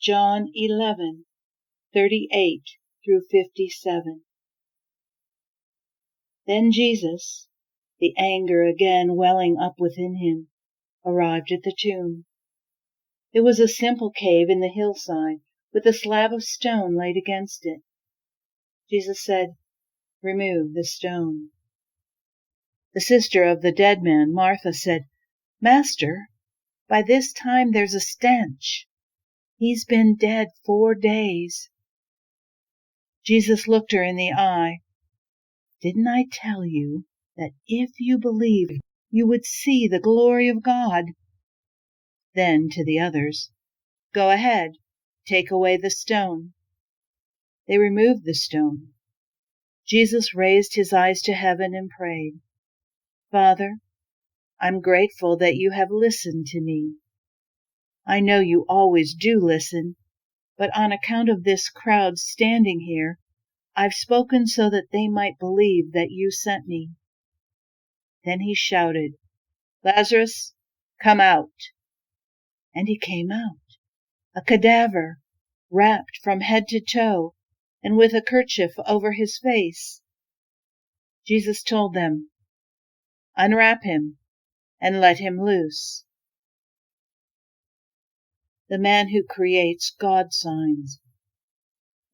John 11:38 through 57. Then Jesus, the anger again welling up within him, arrived at the tomb. It was a simple cave in the hillside, with a slab of stone laid against it. Jesus said, "Remove the stone." The sister of the dead man, Martha, said, "Master, by this time there's a stench. He's been dead 4 days." Jesus looked her in the eye. "Didn't I tell you that if you believed, you would see the glory of God?" Then to the others, "Go ahead, take away the stone." They removed the stone. Jesus raised his eyes to heaven and prayed, "Father, I'm grateful that you have listened to me. I know you always do listen, but on account of this crowd standing here, I've spoken so that they might believe that you sent me." Then he shouted, "Lazarus, come out." And he came out, a cadaver, wrapped from head to toe, and with a kerchief over his face. Jesus told them, "Unwrap him and let him loose." The man who creates God signs.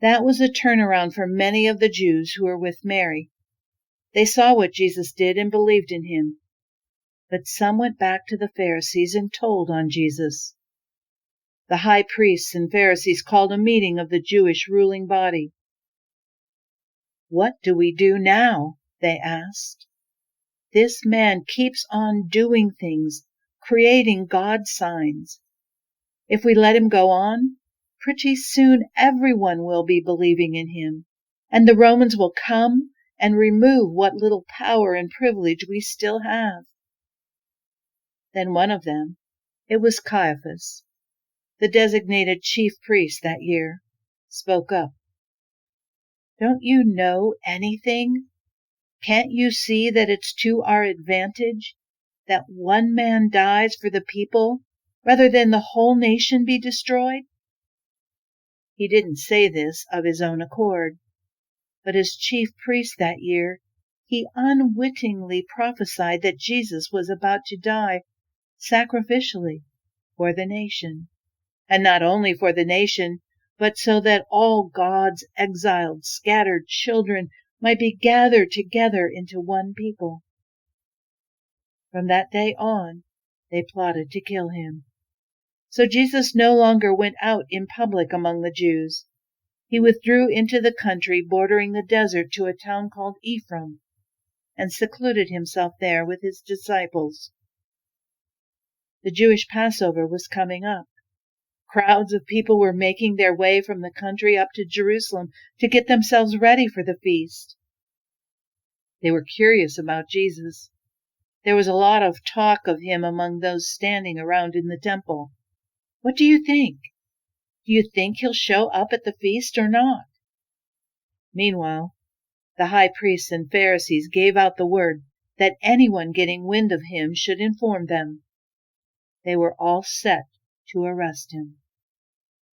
That was a turnaround for many of the Jews who were with Mary. They saw what Jesus did and believed in him. But some went back to the Pharisees and told on Jesus. The high priests and Pharisees called a meeting of the Jewish ruling body. "What do we do now?" they asked. "This man keeps on doing things, creating God signs. If we let him go on, pretty soon everyone will be believing in him, and the Romans will come and remove what little power and privilege we still have." Then one of them, it was Caiaphas, the designated chief priest that year, spoke up. "Don't you know anything? Can't you see that it's to our advantage that one man dies for the people rather than the whole nation be destroyed?" He didn't say this of his own accord, but as chief priest that year, he unwittingly prophesied that Jesus was about to die sacrificially for the nation, and not only for the nation, but so that all God's exiled, scattered children might be gathered together into one people. From that day on, they plotted to kill him. So Jesus no longer went out in public among the Jews. He withdrew into the country bordering the desert to a town called Ephraim, and secluded himself there with his disciples. The Jewish Passover was coming up. Crowds of people were making their way from the country up to Jerusalem to get themselves ready for the feast. They were curious about Jesus. There was a lot of talk of him among those standing around in the temple. "What do you think? Do you think he'll show up at the feast or not?" Meanwhile, the high priests and Pharisees gave out the word that anyone getting wind of him should inform them. They were all set to arrest him.